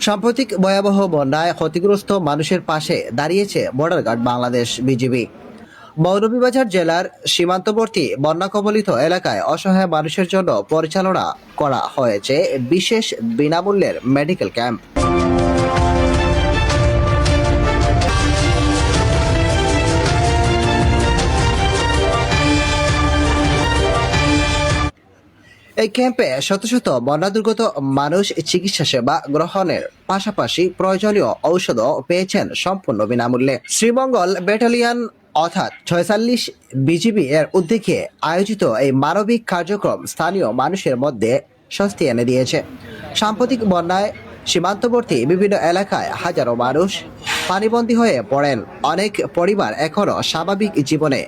সাম্প্রতিক ভয়াবহ বন্যায় ক্ষতিগ্রস্ত মানুষের পাশে দাঁড়িয়েছে border guard Bangladesh BGB. Moulvibazar জেলার সীমান্তবর্তী বন্যা কবলিত এলাকায় অসহায় মানুষের জন্য পরিচালনা করা হয়েছে বিশেষ বিনামূল্যের মেডিকেল ক্যাম্প। এই ক্যাম্পে শত শত বন্যা দুর্গত মানুষ চিকিৎসা সেবা গ্রহণের পাশাপাশি প্রয়োজনীয় ঔষধও পেয়েছেন সম্পূর্ণ বিনামূল্যে। শ্রীমঙ্গল ব্যাটালিয়ন অর্থাৎ ৪৬ বিজিবি এর উদ্যোগে আয়োজিত এই মানবিক কার্যক্রম স্থানীয় মানুষের মধ্যে স্বস্তি এনে দিয়েছে। সাম্প্রতিক বন্যায় সীমান্তবর্তী বিভিন্ন এলাকায় হাজারো মানুষ পানিবন্দী হয়ে পড়েন। অনেক পরিবার এখনো স্বাভাবিক জীবনে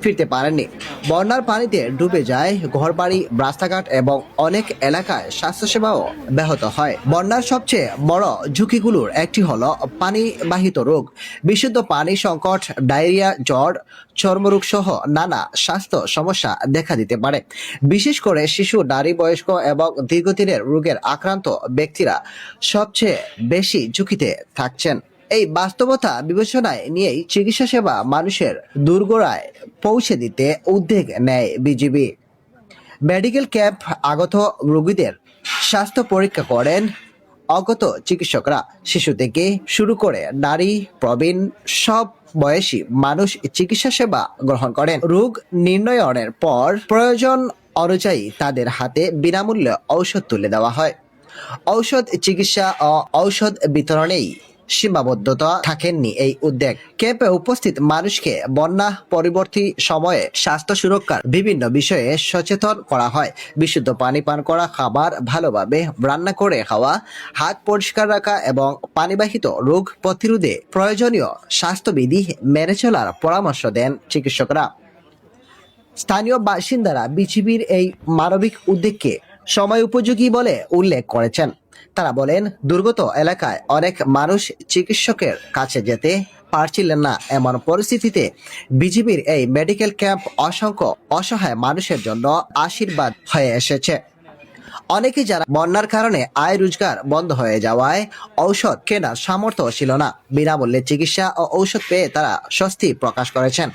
ফিরতে পারেননি। বন্যার পানিতে ডুবে যায় ঘরবাড়ি, রাস্তাঘাট এবং অনেক এলাকায় স্বাস্থ্যসেবাও ব্যাহত হয়। বন্যার সবচেয়ে বড় ঝুঁকিগুলোর একটি হলো পানিবাহিত রোগ। বিশুদ্ধ পানি সংকট, ডায়রিয়া, জ্বর, চর্মরোগ সহ নানা স্বাস্থ্য সমস্যা দেখা দিতে পারে। বিশেষ করে শিশু, নারী, বয়স্ক এবং দীর্ঘদিনের রোগের আক্রান্ত ব্যক্তিরা সবচেয়ে বেশি ঝুঁকিতে থাকছেন। এই বাস্তবতা বিবেচনায় নিয়েই চিকিৎসা সেবা মানুষের দোরগোড়ায় পৌঁছে দিতে উদ্যোগ নেয় বিজিবি। মেডিকেল ক্যাম্প আগত রোগীদের স্বাস্থ্য পরীক্ষা করেন অজ্ঞাত চিকিৎসকরা। শিশু থেকে শুরু করে নারী, প্রবীণ সব বয়সী মানুষ চিকিৎসা সেবা গ্রহণ করেন। রোগ নির্ণয়ের পর প্রয়োজন অনুযায়ী তাদের হাতে বিনামূল্যে ঔষধ তুলে দেওয়া হয়। ঔষধ চিকিৎসা ও ঔষধ বিতরণেই সীমাবদ্ধতা থাকেননি এই উদ্যোগ। ক্যাম্পে উপস্থিত মানুষকে বন্যা পরবর্তী সময়ে স্বাস্থ্য সুরক্ষার বিভিন্ন বিষয়ে সচেতন করা হয়। বিশুদ্ধ পানি পান করা, খাবার ভালোভাবে রান্না করে খাওয়া, হাত পরিষ্কার রাখা এবং পানিবাহিত রোগ প্রতিরোধে প্রয়োজনীয় স্বাস্থ্যবিধি মেনে চলার পরামর্শ দেন চিকিৎসকরা। স্থানীয় বাসিন্দারা বিজিবির এই মানবিক উদ্যোগকে সময় উপযোগী বলে উল্লেখ করেছেন। তারা বলেন, দুর্গত এলাকায় অনেক মানুষ চিকিৎসকের কাছে যেতে পারছিলেন না। এমন পরিস্থিতিতে বিজিবির এই মেডিকেল ক্যাম্প অসংখ্য অসহায় মানুষের জন্য আশীর্বাদ হয়ে এসেছে। অনেকে যারা বন্যার কারণে আয় রোজগার বন্ধ হয়ে যাওয়ায় ঔষধ কেনার সামর্থ্য ছিল না, বিনামূল্যে চিকিৎসা ও ঔষধ পেয়ে তারা স্বস্তি প্রকাশ করেছেন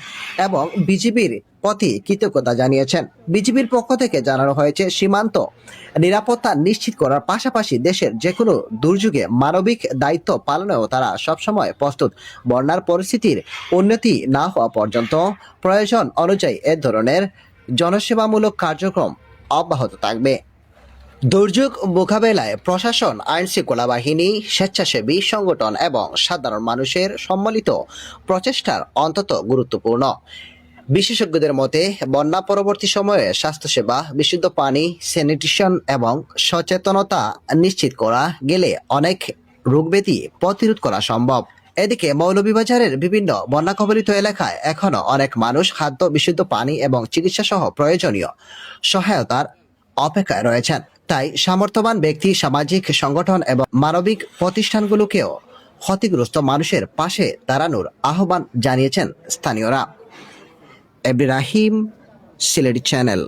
এবং বিজিবির প্রতি কৃতজ্ঞতা জানিয়েছেন। বিজিবির পক্ষ থেকে জানানো হয়েছে, সীমান্ত নিরাপত্তা নিশ্চিত করার পাশাপাশি দেশের যে কোনো দুর্যোগে মানবিক দায়িত্ব পালনেও তারা সবসময় প্রস্তুত। বন্যার পরিস্থিতির উন্নতি না হওয়া পর্যন্ত প্রয়োজন অনুযায়ী এ ধরনের জনসেবামূলক কার্যক্রম অব্যাহত থাকবে। দুর্যোগ মোকাবেলায় প্রশাসন, আইনশৃঙ্খলা বাহিনী, স্বেচ্ছাসেবী সংগঠন এবং সাধারণ মানুষের সম্মিলিত প্রচেষ্টার অত্যন্ত গুরুত্বপূর্ণ। বিশেষজ্ঞদের মতে, বন্যা পরবর্তী সময়ে স্বাস্থ্যসেবা, বিশুদ্ধ পানি, স্যানিটেশন এবং সচেতনতা নিশ্চিত করা গেলে অনেক রোগব্যাধি প্রতিরোধ করা সম্ভব। এদিকে মৌলভীবাজারের বিভিন্ন বন্যা কবলিত এলাকায় এখনো অনেক মানুষ খাদ্য, বিশুদ্ধ পানি এবং চিকিৎসা সহ প্রয়োজনীয় সহায়তার অপেক্ষায় রয়েছেন। তাই সামর্থ্যবান ব্যক্তি, সামাজিক সংগঠন এবং মানবিক প্রতিষ্ঠানগুলোকেও ক্ষতিগ্রস্ত মানুষের পাশে দাঁড়ানোর আহ্বান জানিয়েছেন স্থানীয়রা। এবি রাহিম, সিলেটি চ্যানেল।